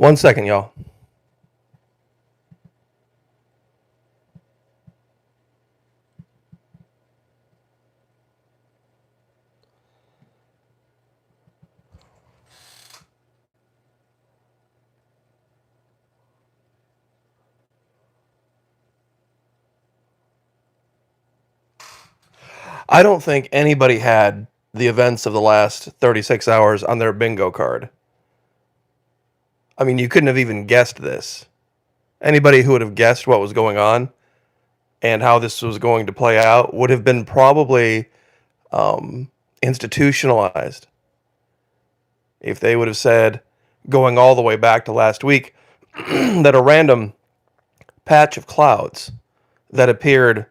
One second, y'all. I don't think anybody had the events of the last 36 hours on their bingo card. I mean, you couldn't have even guessed this. Anybody who would have guessed what was going on and how this was going to play out would have been probably institutionalized. If they would have said, going all the way back to last week, that a random patch of clouds that appeared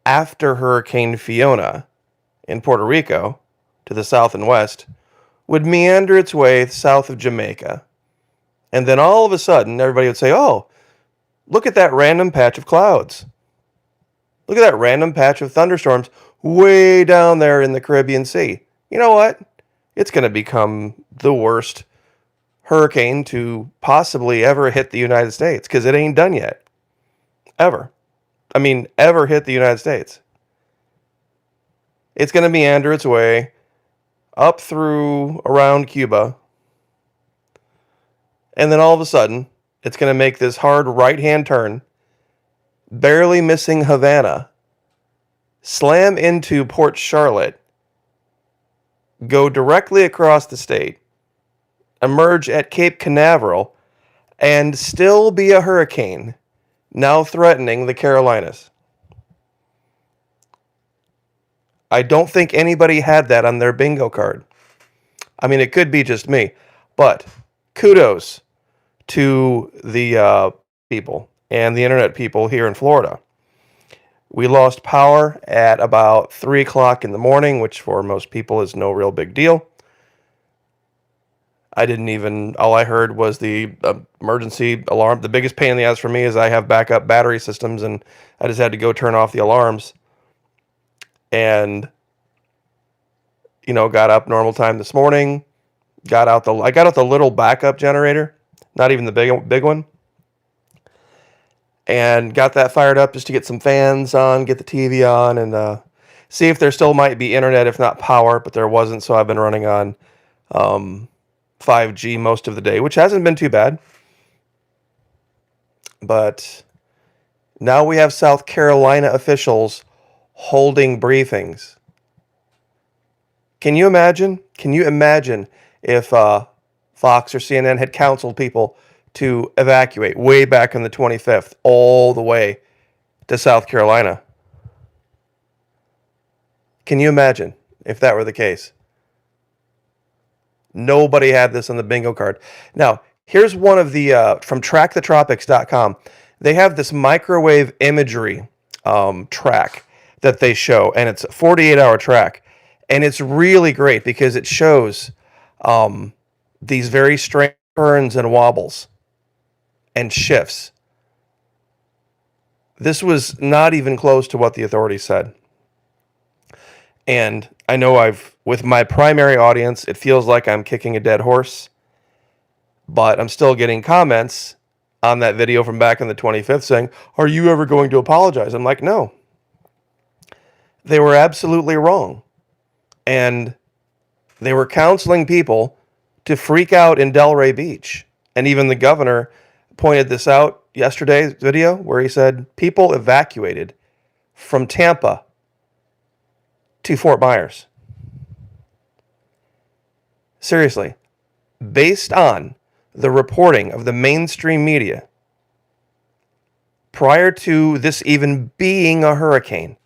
after Hurricane Fiona in Puerto Rico to the south and west would meander its way south of Jamaica. And then all of a sudden, everybody would say, oh, look at that random patch of clouds. Look at that random patch of thunderstorms way down there in the Caribbean Sea. You know what? It's going to become the worst hurricane to possibly ever hit the United States because it ain't done yet. Ever. I mean, ever hit the United States. It's going to meander its way up through around Cuba. And then all of a sudden, it's going to make this hard right-hand turn, barely missing Havana, slam into Port Charlotte, go directly across the state, emerge at Cape Canaveral, and still be a hurricane, now threatening the Carolinas. I don't think anybody had that on their bingo card. I mean, it could be just me, but kudos to the people and the internet people here in Florida. We lost power at about 3 o'clock in the morning, which for most people is no real big deal. All I heard was the emergency alarm. The biggest pain in the ass for me is I have backup battery systems, and I just had to go turn off the alarms. And, got up normal time this morning, I got out the little backup generator, not even the big one, and got that fired up just to get some fans on, get the TV on, and see if there still might be internet, if not power, but there wasn't, so I've been running on 5G most of the day, which hasn't been too bad. But now we have South Carolina officials holding briefings. Can you imagine? If Fox or CNN had counseled people to evacuate way back on the 25th all the way to South Carolina? Can you imagine if that were the case? Nobody had this on the bingo card. Now, here's one of the, from trackthetropics.com. They have this microwave imagery track that they show, and it's a 48-hour track. And it's really great because it shows these very strange turns and wobbles and shifts. This was not even close to what the authorities said. And I know with my primary audience, it feels like I'm kicking a dead horse, but I'm still getting comments on that video from back on the 25th saying, are you ever going to apologize? I'm like, no. They were absolutely wrong. And they were counseling people to freak out in Delray Beach. And even the governor pointed this out yesterday's video where he said people evacuated from Tampa to Fort Myers. Seriously, based on the reporting of the mainstream media, prior to this even being a hurricane,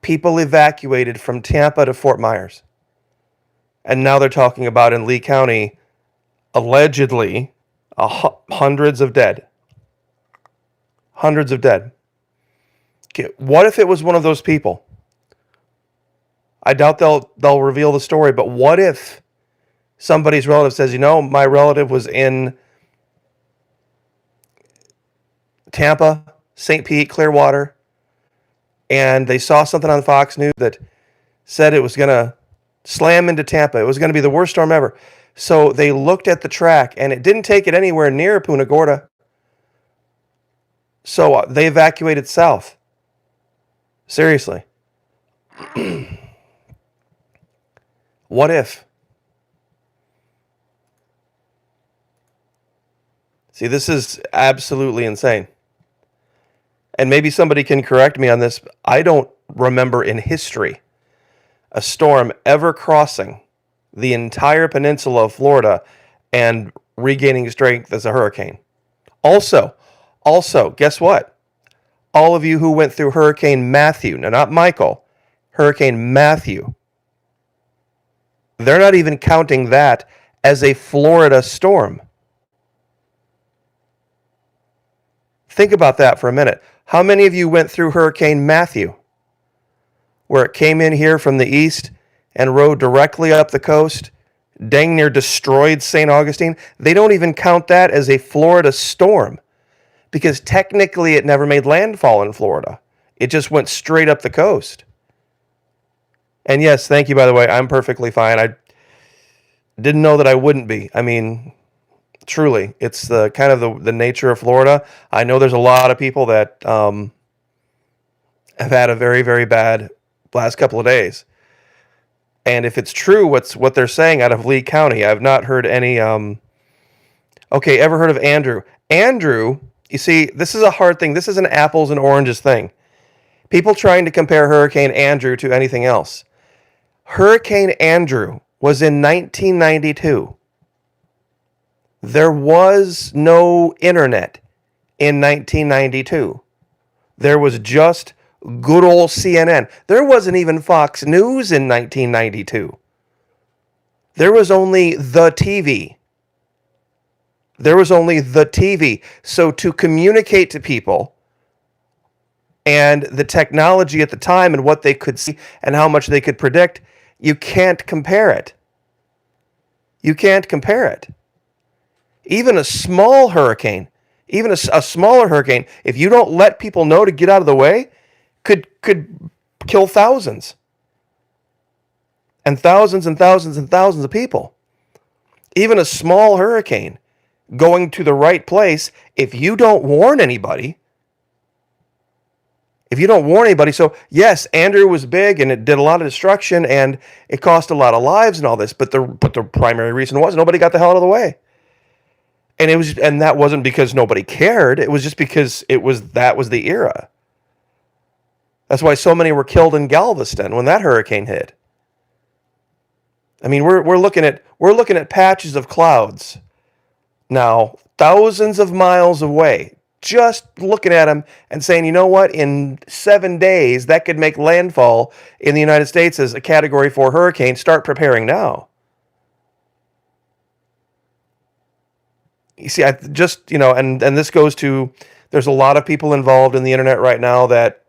people evacuated from Tampa to Fort Myers. And now they're talking about in Lee County, allegedly, hundreds of dead. Hundreds of dead. Okay, what if it was one of those people? I doubt they'll reveal the story, but what if somebody's relative says, my relative was in Tampa, St. Pete, Clearwater, and they saw something on Fox News that said it was going to slam into Tampa. It was going to be the worst storm ever. So they looked at the track, and it didn't take it anywhere near Punta Gorda. So they evacuated south. Seriously. What if? See, this is absolutely insane. And maybe somebody can correct me on this. I don't remember in history a storm ever crossing the entire peninsula of Florida and regaining strength as a hurricane. Also, guess what? All of you who went through Hurricane Matthew, now not Michael, Hurricane Matthew, they're not even counting that as a Florida storm. Think about that for a minute. How many of you went through Hurricane Matthew, where it came in here from the east and rode directly up the coast, dang near destroyed St. Augustine? They don't even count that as a Florida storm because technically it never made landfall in Florida. It just went straight up the coast. And yes, thank you, by the way. I'm perfectly fine. I didn't know that I wouldn't be. I mean, truly, it's the kind of the nature of Florida. I know there's a lot of people that have had a very, very bad last couple of days. And if it's true, what they're saying out of Lee County, I've not heard any. Okay, ever heard of Andrew? Andrew, you see, this is a hard thing. This is an apples and oranges thing. People trying to compare Hurricane Andrew to anything else. Hurricane Andrew was in 1992. There was no internet in 1992. There was just good old CNN. There wasn't even Fox News in 1992. There was only the TV. There was only the TV. So to communicate to people and the technology at the time and what they could see and how much they could predict, you can't compare it. You can't compare it. Even a small hurricane, even a smaller hurricane, if you don't let people know to get out of the way, could kill thousands. And thousands and thousands and thousands of people. Even a small hurricane going to the right place, if you don't warn anybody, so yes, Andrew was big and it did a lot of destruction and it cost a lot of lives and all this, but the primary reason was nobody got the hell out of the way. And that wasn't because nobody cared, it was just because that was the era. That's why so many were killed in Galveston when that hurricane hit. I mean, we're looking at patches of clouds now, thousands of miles away, just looking at them and saying, you know what, in 7 days, that could make landfall in the United States as a Category 4 hurricane. Start preparing now. You see, I just, and this goes to, there's a lot of people involved in the internet right now that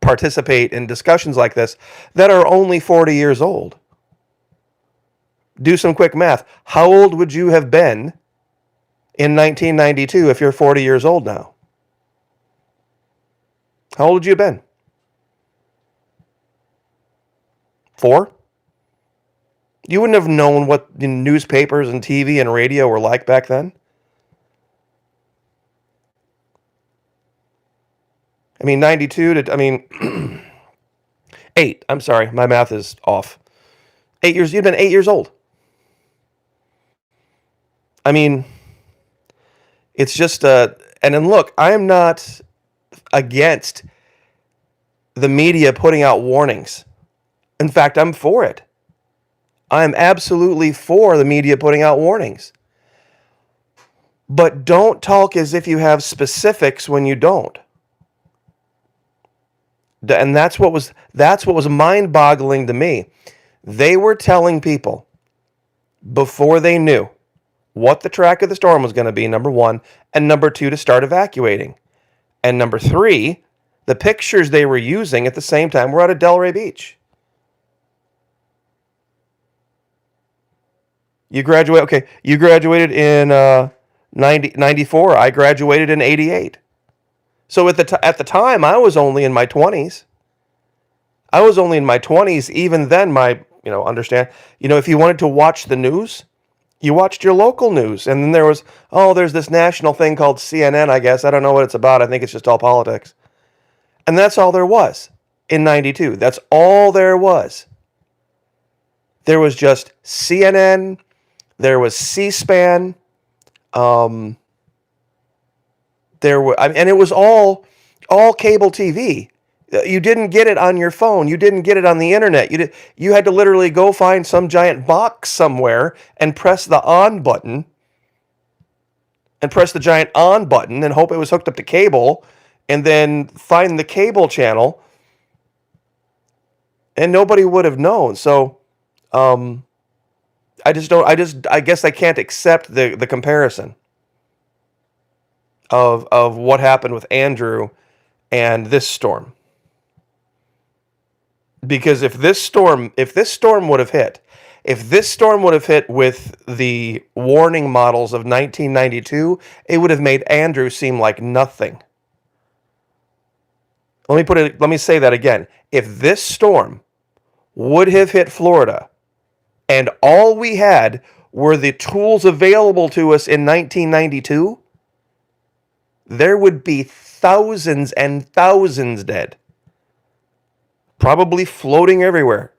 participate in discussions like this that are only 40 years old. Do some quick math. How old would you have been in 1992 if you're 40 years old now? How old would you have been? 4? You wouldn't have known what the newspapers and TV and radio were like back then. I mean, 8. I'm sorry, my math is off. 8 years, you'd been 8 years old. I mean, it's just, and then look, I am not against the media putting out warnings. In fact, I'm for it. I am absolutely for the media putting out warnings. But don't talk as if you have specifics when you don't. And that's what was mind-boggling to me. They were telling people before they knew what the track of the storm was going to be, number 1, and number 2, to start evacuating. And number 3, the pictures they were using at the same time were out of Delray Beach. You graduated in 94. I graduated in 88. So at the time, I was only in my 20s. Even then, understand. If you wanted to watch the news, you watched your local news. And then there's this national thing called CNN, I guess. I don't know what it's about. I think it's just all politics. And that's all there was in 92. That's all there was. There was just CNN. There was C-SPAN. And it was all cable TV. You didn't get it on your phone. You didn't get it on the internet. You had to literally go find some giant box somewhere and press the on button. And press the giant on button and hope it was hooked up to cable. And then find the cable channel. And nobody would have known. So, I guess I can't accept the comparison of what happened with Andrew and this storm. Because if this storm would have hit with the warning models of 1992, it would have made Andrew seem like nothing. Let me say that again. If this storm would have hit Florida and all we had were the tools available to us in 1992, there would be thousands and thousands dead. Probably floating everywhere.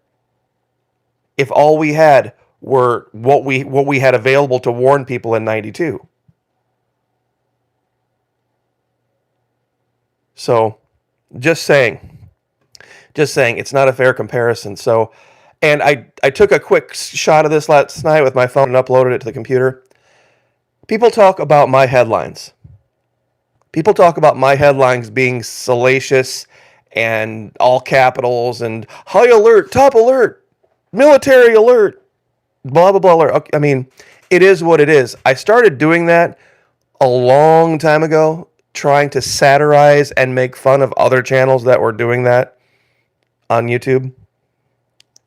If all we had were what we had available to warn people in 92. So, just saying it's not a fair comparison. So, and I took a quick shot of this last night with my phone and uploaded it to the computer. People talk about my headlines. People talk about my headlines being salacious and all capitals and high alert, top alert, military alert, blah, blah, blah. Alert. I mean, it is what it is. I started doing that a long time ago, trying to satirize and make fun of other channels that were doing that on YouTube.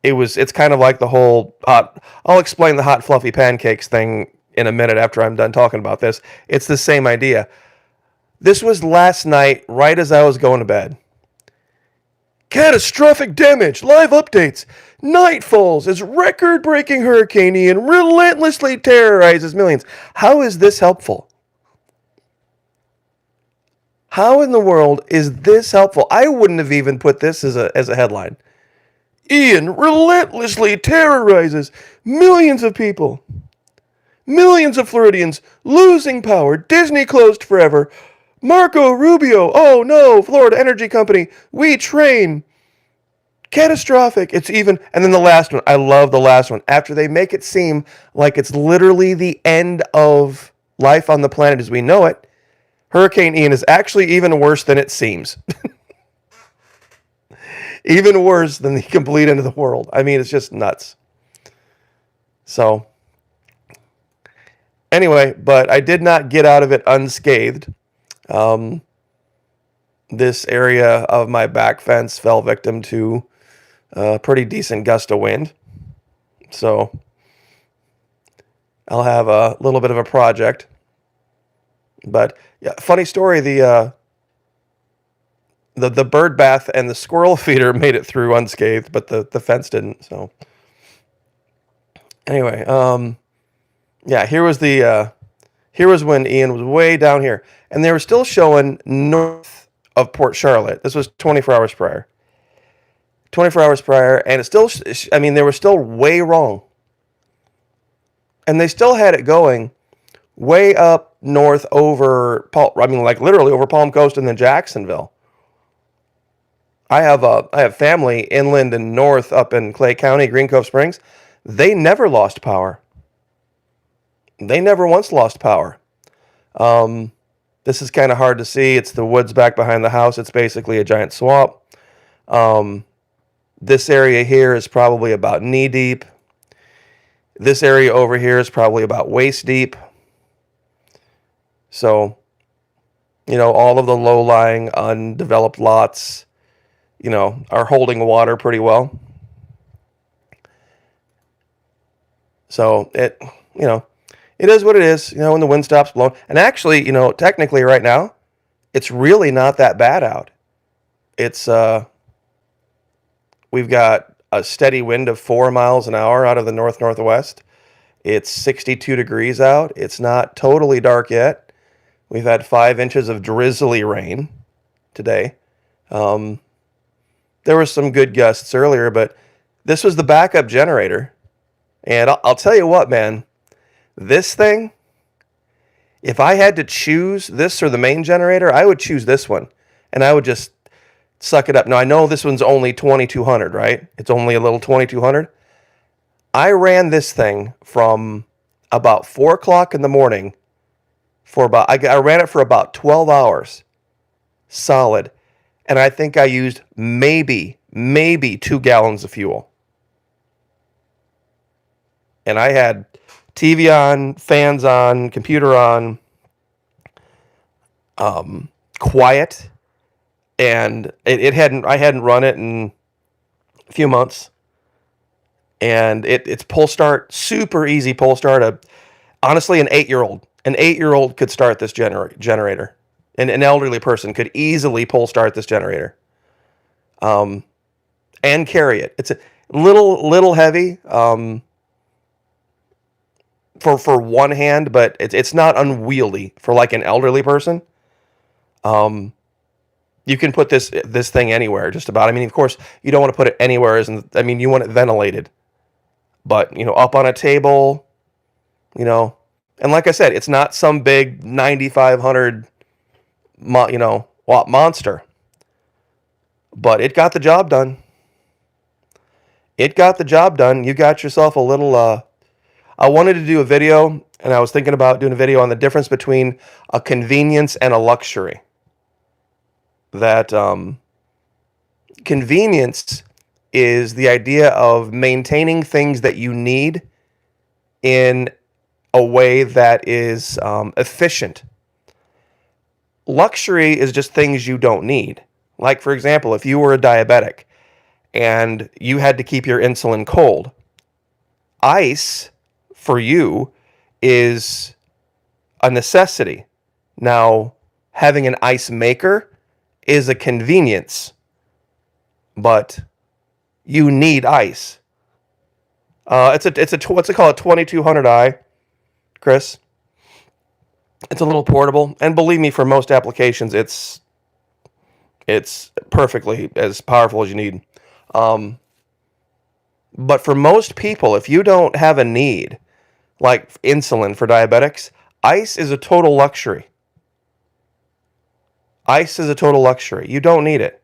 It's kind of like the whole, I'll explain the hot fluffy pancakes thing in a minute after I'm done talking about this. It's the same idea. This was last night, right as I was going to bed. Catastrophic damage, live updates. Night falls as record-breaking Hurricane Ian relentlessly terrorizes millions. How is this helpful? How in the world is this helpful? I wouldn't have even put this as a headline. Ian relentlessly terrorizes millions of people. Millions of Floridians losing power. Disney closed forever. Marco Rubio, oh no, Florida Energy Company, we train. Catastrophic. It's even, and then the last one, I love the last one. After they make it seem like it's literally the end of life on the planet as we know it, Hurricane Ian is actually even worse than it seems. Even worse than the complete end of the world. I mean, it's just nuts. So, anyway, but I did not get out of it unscathed. This area of my back fence fell victim to a pretty decent gust of wind. So I'll have a little bit of a project. But yeah, funny story, the bird bath and the squirrel feeder made it through unscathed, but the fence didn't. So anyway, yeah, here was when Ian was way down here. And they were still showing north of Port Charlotte. This was 24 hours prior. 24 hours prior, and it still, I mean, they were still way wrong. And they still had it going way up north over, like literally over Palm Coast and then Jacksonville. I have family inland and north up in Clay County, Green Cove Springs. They never lost power. They never once lost power. This is kind of hard to see. It's the woods back behind the house. It's basically a giant swamp. This area here is probably about knee deep. This area over here is probably about waist deep. So, all of the low-lying, undeveloped lots, are holding water pretty well. So it is what it is, when the wind stops blowing. And actually, technically right now, it's really not that bad out. It's, we've got a steady wind of 4 miles an hour out of the north-northwest. It's 62 degrees out. It's not totally dark yet. We've had 5 inches of drizzly rain today. There were some good gusts earlier, but this was the backup generator. And I'll tell you what, man, this thing, if I had to choose this or the main generator, I would choose this one. And I would just suck it up. Now, I know this one's only 2200, right? It's only a little 2200. I ran this thing from about 4 o'clock in the morning I ran it for about 12 hours solid. And I think I used maybe 2 gallons of fuel. And I had TV on, fans on, computer on, quiet, and I hadn't run it in a few months. And it's pull start, super easy pull start. Honestly, an 8-year-old could start this generator. And an elderly person could easily pull start this generator. And carry it. It's a little heavy. For one hand, but it's not unwieldy for like an elderly person. You can put this thing anywhere, just about. I mean, of course, you don't want to put it anywhere. You want it ventilated, but up on a table, And like I said, it's not some big 9,500, watt monster, but it got the job done. It got the job done. You got yourself a little. I wanted to do a video, and I was thinking about doing a video on the difference between a convenience and a luxury. That convenience is the idea of maintaining things that you need in a way that is efficient. Luxury is just things you don't need. Like, for example, if you were a diabetic and you had to keep your insulin cold, ice for you is a necessity. Now, having an ice maker is a convenience, but you need ice. What's it called, a 2200i, Chris? It's a little portable, and believe me, for most applications, it's perfectly as powerful as you need. But for most people, if you don't have a need, like insulin for diabetics, ice is a total luxury. Ice is a total luxury. You don't need it.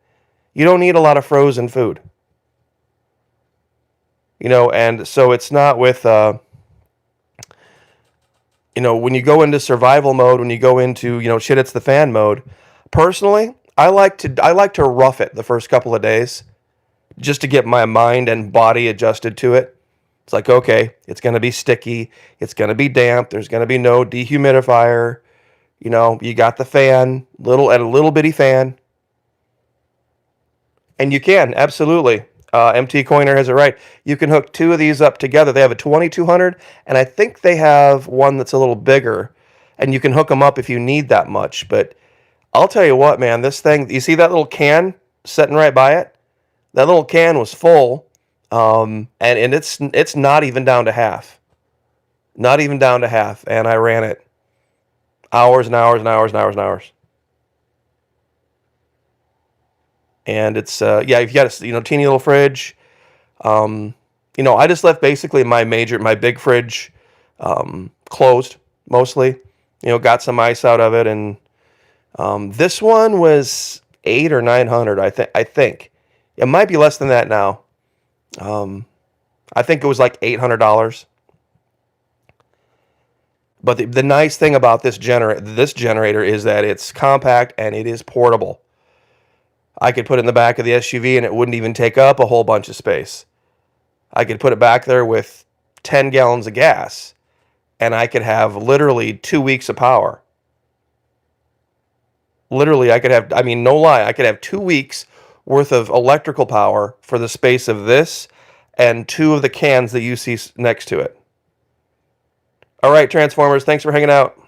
You don't need a lot of frozen food. And so it's not with, when you go into survival mode, when you go into, shit hits the fan mode, personally, I like to rough it the first couple of days just to get my mind and body adjusted to it. It's like, okay, it's going to be sticky. It's going to be damp. There's going to be no dehumidifier. You got the fan, a little bitty fan. And you can, absolutely. MT Coiner has it right. You can hook 2 of these up together. They have a 2200, and I think they have one that's a little bigger. And you can hook them up if you need that much. But I'll tell you what, man, this thing, you see that little can sitting right by it? That little can was full. And it's not even down to half. Not even down to half. And I ran it hours and hours and hours and hours and hours. And it's, if you got a, teeny little fridge, I just left basically my big fridge, closed mostly, got some ice out of it. And, this one was 800 or 900. I think it might be less than that now. I think it was like $800. But the nice thing about this generator is that it's compact and it is portable. I could put it in the back of the SUV and it wouldn't even take up a whole bunch of space. I could put it back there with 10 gallons of gas and I could have literally 2 weeks of power. Literally, no lie, I could have 2 weeks worth of electrical power for the space of this and 2 of the cans that you see next to it. All right, Transformers, thanks for hanging out.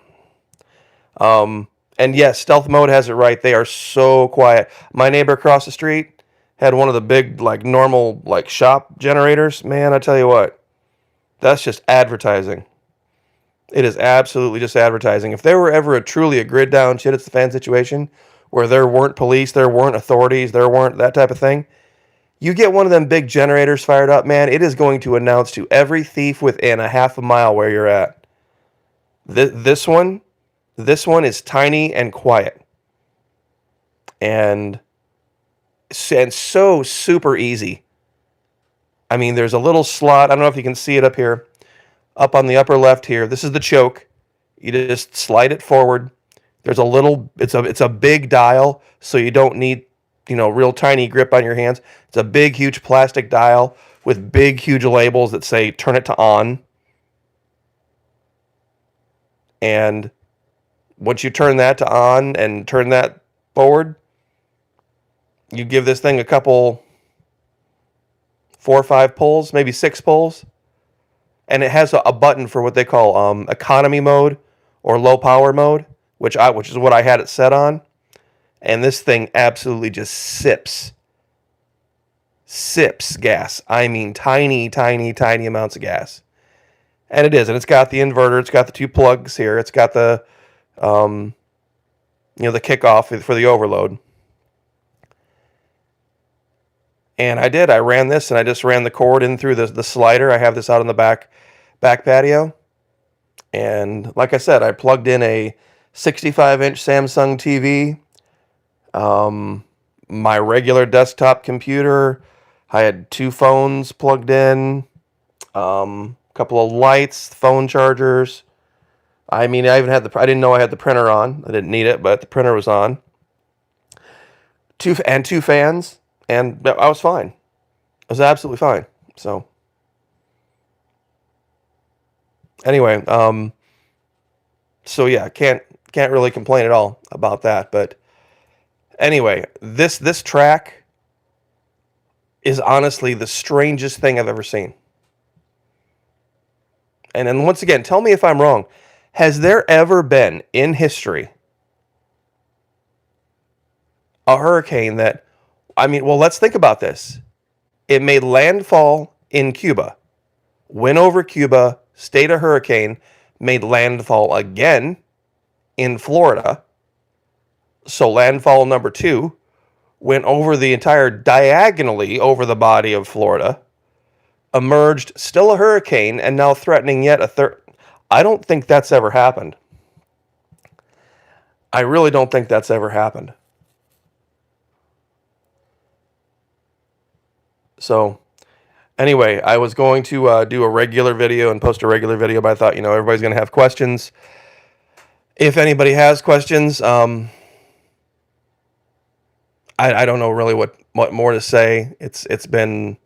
And yes, stealth mode has it right. They are so quiet. My neighbor across the street had one of the big, like, normal, like, shop generators, man, I tell you what, that's just advertising. It is absolutely just advertising. If there were ever truly a grid down shit it's the fan situation where there weren't police, there weren't authorities, there weren't that type of thing, you get one of them big generators fired up, man, it is going to announce to every thief within a half a mile where you're at. This one is tiny and quiet. And so super easy. I mean, there's a little slot. I don't know if you can see it up here. Up on the upper left here. This is the choke. You just slide it forward. There's a little, it's a big dial, so you don't need, real tiny grip on your hands. It's a big, huge plastic dial with big, huge labels that say turn it to on. And once you turn that to on and turn that forward, you give this thing a couple, 4 or 5 pulls, maybe 6 pulls. And it has a button for what they call economy mode or low power mode, which is what I had it set on. And this thing absolutely just sips gas. I mean, tiny, tiny, tiny amounts of gas. And it is. And it's got the inverter. It's got the 2 plugs here. It's got the, the kickoff for the overload. And I ran this, and I just ran the cord in through the slider. I have this out on the back patio. And like I said, I plugged in a 65-inch Samsung TV, my regular desktop computer. I had 2 phones plugged in, a couple of lights, phone chargers. I mean, I didn't know I had the printer on. I didn't need it, but the printer was on. 2 fans. And I was fine. I was absolutely fine. So, anyway, so yeah, can't really complain at all about that. But anyway, this track is honestly the strangest thing I've ever seen. And then once again, tell me if I'm wrong. Has there ever been in history a hurricane that, let's think about this. It made landfall in Cuba, went over Cuba, stayed a hurricane, made landfall again in Florida. So landfall number 2 went over the entire diagonally over the body of Florida, emerged still a hurricane, and now threatening yet a third. I don't think that's ever happened. I really don't think that's ever happened. So, anyway, I was going to do a regular video and post a regular video, but I thought, everybody's going to have questions. If anybody has questions, I don't know really what more to say. It's been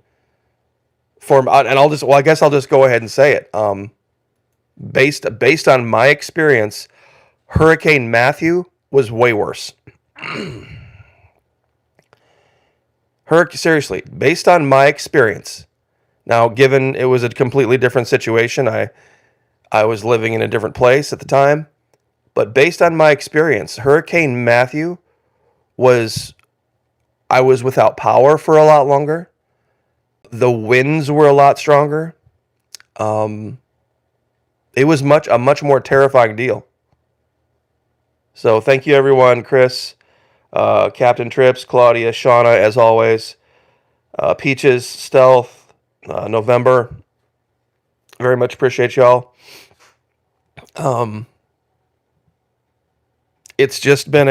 and I guess I'll just go ahead and say it. Based on my experience, Hurricane Matthew was way worse. Seriously, based on my experience. Now, given it was a completely different situation, I was living in a different place at the time. But based on my experience, Hurricane Matthew I was without power for a lot longer. The winds were a lot stronger. It was a much more terrifying deal. So thank you, everyone. Chris, Captain Trips, Claudia, Shauna, as always. Peaches, Stealth, November. Very much appreciate y'all. It's just been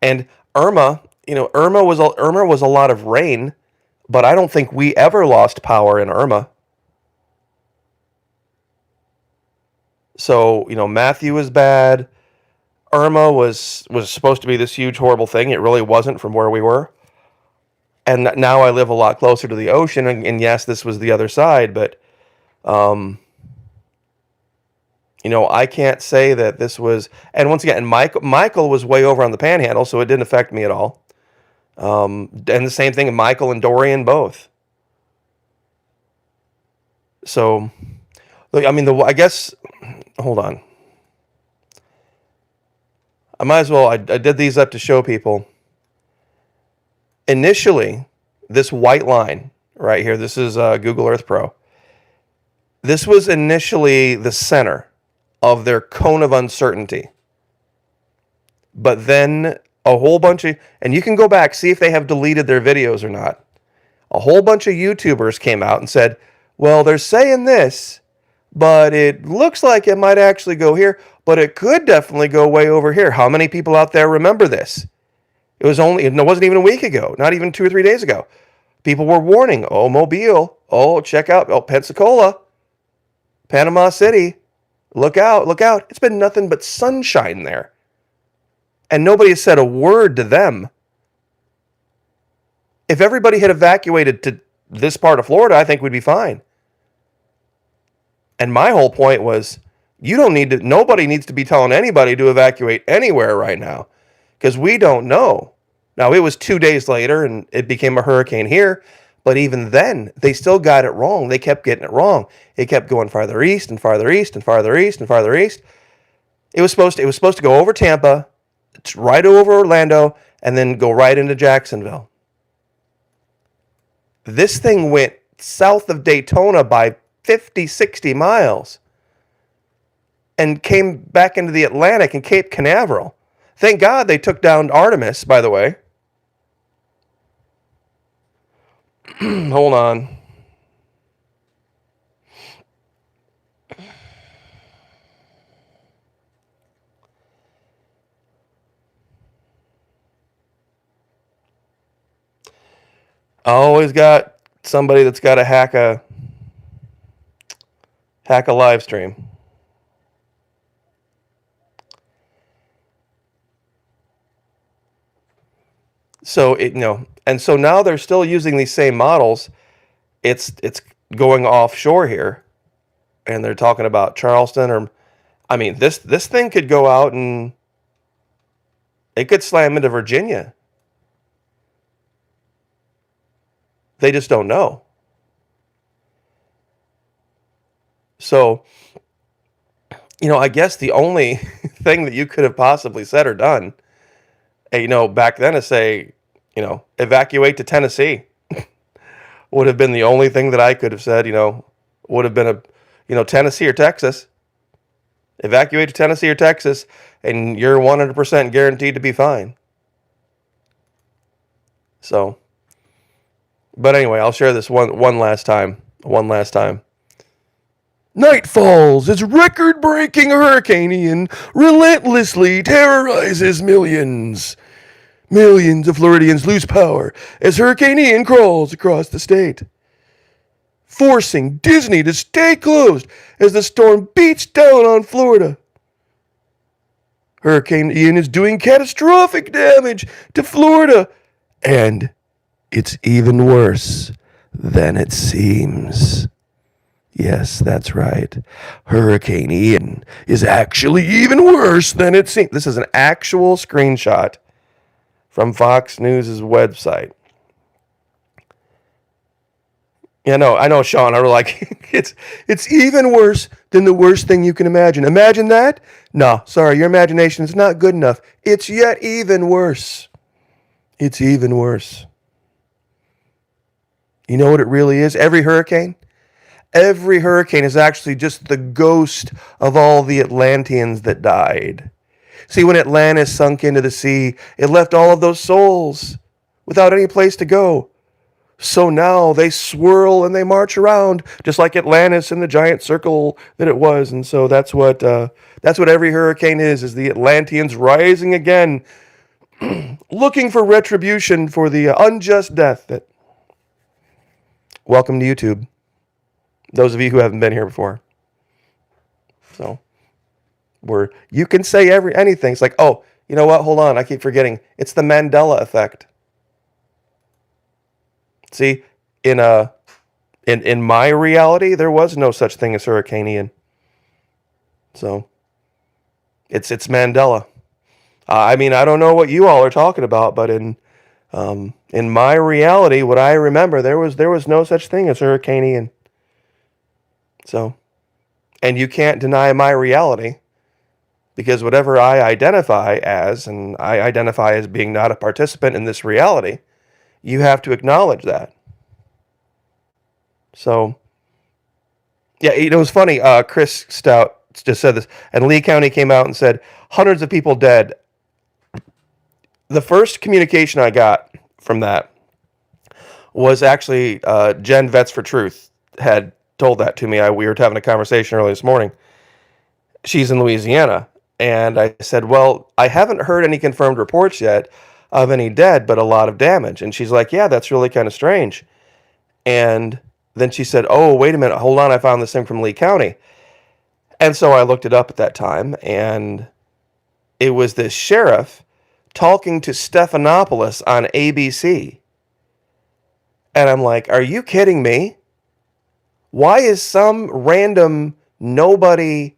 and Irma, Irma was a lot of rain, but I don't think we ever lost power in Irma. So, Matthew was bad. Irma was supposed to be this huge, horrible thing. It really wasn't from where we were. And now I live a lot closer to the ocean, and yes, this was the other side, but, I can't say that this was, and once again, Michael was way over on the Panhandle, so it didn't affect me at all. And the same thing, Michael and Dorian both. So, I guess, hold on. I might as well, I did these up to show people. initially, this white line right here, this is Google Earth Pro. This was initially the center of their cone of uncertainty. But then a whole bunch of, and you can go back, see if they have deleted their videos or not. A whole bunch of YouTubers came out and said, well, they're saying this, but it looks like it might actually go here, but it could definitely go way over here. How many people out there remember this? It wasn't even a week ago, not even 2 or 3 days ago. People were warning, oh, Mobile, oh, check out, oh, Pensacola, Panama City, look out, look out. It's been nothing but sunshine there. And nobody has said a word to them. If everybody had evacuated to this part of Florida, I think we'd be fine. And my whole point was, nobody needs to be telling anybody to evacuate anywhere right now, because we don't know. Now, it was 2 days later and it became a hurricane here, but even then, they still got it wrong. They kept getting it wrong. It kept going farther east and farther east and farther east and farther east. It was supposed to go over Tampa, right over Orlando, and then go right into Jacksonville. This thing went south of Daytona by 50, 60 miles and came back into the Atlantic and Cape Canaveral. Thank God they took down Artemis, by the way. Hold on. I always got somebody that's got to hack a live stream. So and so now they're still using these same models. It's going offshore here, and they're talking about Charleston, or I mean, this thing could go out and it could slam into Virginia. They just don't know. So, I guess the only thing that you could have possibly said or done, back then is say, evacuate to Tennessee. Would have been the only thing that I could have said, would have been Tennessee or Texas. Evacuate to Tennessee or Texas, and you're 100% guaranteed to be fine. So, but anyway, I'll share this one last time. Night falls as record-breaking Hurricane Ian relentlessly terrorizes millions. Millions of Floridians lose power as Hurricane Ian crawls across the state, forcing Disney to stay closed as the storm beats down on Florida. Hurricane Ian is doing catastrophic damage to Florida, and it's even worse than it seems. Yes, that's right. Hurricane Ian is actually even worse than it seems. This is an actual screenshot from Fox News' website. Yeah, I know, Sean. I was like, it's even worse than the worst thing you can imagine. Imagine that? No, sorry, your imagination is not good enough. It's yet even worse. It's even worse. You know what it really is? Every hurricane is actually just the ghost of all the Atlanteans that died. See, when Atlantis sunk into the sea, it left all of those souls without any place to go. So now they swirl and they march around just like Atlantis in the giant circle that it was. And so that's what every hurricane is the Atlanteans rising again, looking for retribution for the unjust death that... Welcome to YouTube. Those of you who haven't been here before. So, you can say anything. It's like, oh, you know what? Hold on. I keep forgetting. It's the Mandela effect. See, in my reality, there was no such thing as Hurricane Ian. So, it's Mandela. I mean, I don't know what you all are talking about, but in my reality, what I remember, there was no such thing as Hurricane Ian. So, and you can't deny my reality, because whatever I identify as, and I identify as being not a participant in this reality, you have to acknowledge that. So, yeah, it was funny. Chris Stout just said this, and Lee County came out and said hundreds of people dead. The first communication I got from that was actually Jen Vets for Truth had told that to me. We were having a conversation early this morning. She's in Louisiana, and I said, well, I haven't heard any confirmed reports yet of any dead, but a lot of damage. And she's like, yeah, that's really kind of strange. And then she said, oh, wait a minute, hold on, I found this thing from Lee County. And so I looked it up at that time, and it was this sheriff talking to Stephanopoulos on ABC. And I'm like, are you kidding me? Why is some random nobody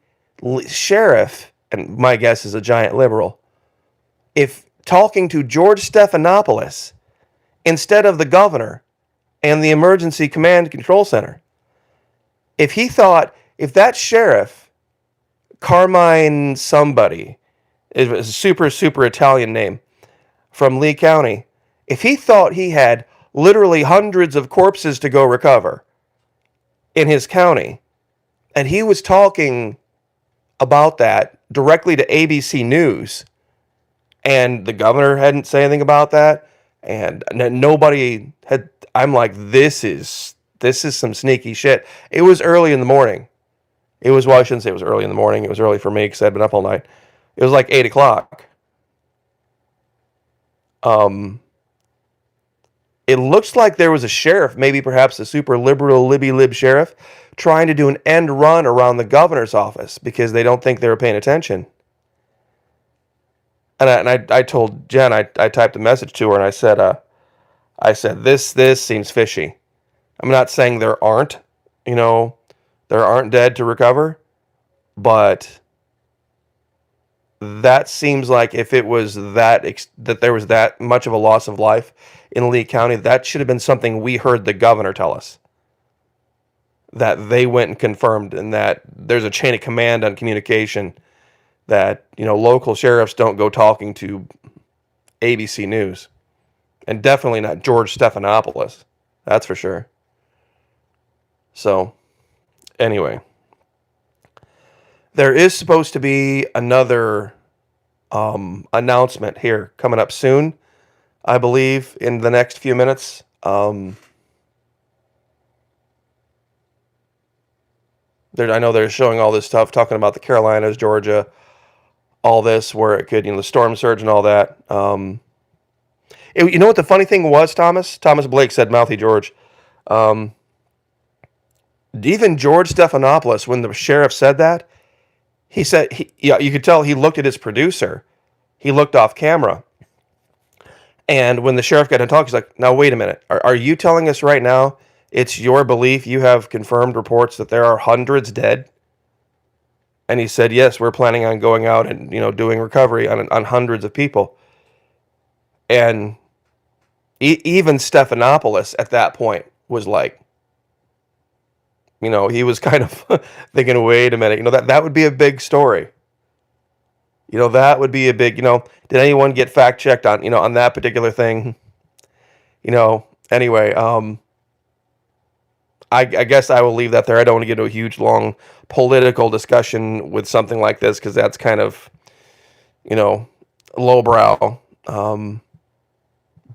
sheriff, and my guess is a giant liberal, if talking to George Stephanopoulos instead of the governor and the emergency command control center? If he thought, if that sheriff, Carmine somebody, it was a super Italian name, from Lee County, if he thought he had literally hundreds of corpses to go recover in his county, and he was talking about that directly to ABC News, and the governor hadn't said anything about that, and nobody had, I'm like, this is some sneaky shit. It was early in the morning. It was, well, I shouldn't say it was early in the morning. It was early for me because I'd been up all night. It was like 8 o'clock. It looks like there was a sheriff, maybe perhaps a super liberal Libby-lib sheriff, trying to do an end run around the governor's office because they don't think they were paying attention. And I told Jen, I typed a message to her, and I said, this seems fishy. I'm not saying there aren't dead to recover, but that seems like if it was that there was that much of a loss of life in Lee County, that should have been something we heard the governor tell us. That they went and confirmed, and that there's a chain of command on communication that, local sheriffs don't go talking to ABC News. And definitely not George Stephanopoulos. That's for sure. So, anyway. There is supposed to be another announcement here coming up soon, I believe, in the next few minutes. I know they're showing all this stuff, talking about the Carolinas, Georgia, all this, where it could, the storm surge and all that. You know what the funny thing was, Thomas? Thomas Blake said, Mouthy George. Even George Stephanopoulos, when the sheriff said that, he said, you could tell he looked at his producer. He looked off camera. And when the sheriff got to talk, he's like, now, wait a minute. Are you telling us right now it's your belief you have confirmed reports that there are hundreds dead? And he said, yes, we're planning on going out and, doing recovery on hundreds of people. And even Stephanopoulos at that point was like, he was kind of thinking, wait a minute, that would be a big story. That would be a big, did anyone get fact checked on, on that particular thing? Anyway, I guess I will leave that there. I don't want to get into a huge, long political discussion with something like this because that's kind of, lowbrow.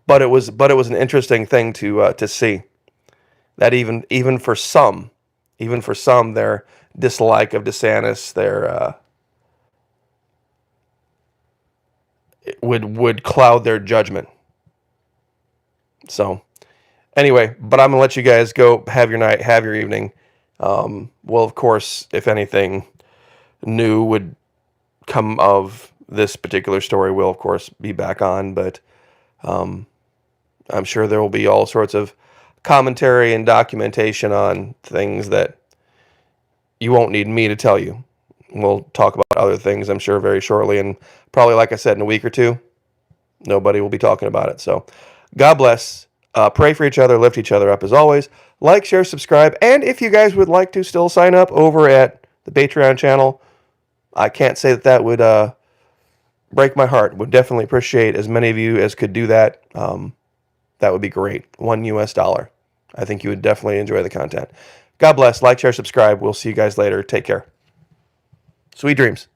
But it was an interesting thing to see that even for some, their dislike of DeSantis, their would cloud their judgment. So, anyway, but I'm gonna let you guys go. Have your night. Have your evening. Well, of course, if anything new would come of this particular story, we'll of course be back on. But I'm sure there will be all sorts of commentary and documentation on things that you won't need me to tell you. We'll talk about other things, I'm sure, very shortly, and probably, like I said, in a week or two, nobody will be talking about it. So, God bless. Pray for each other, lift each other up as always. Like, share, subscribe, and if you guys would like to still sign up over at the Patreon channel, I can't say that would break my heart. Would definitely appreciate as many of you as could do that. that would be great. $1. I think you would definitely enjoy the content. God bless. Like, share, subscribe. We'll see you guys later. Take care. Sweet dreams.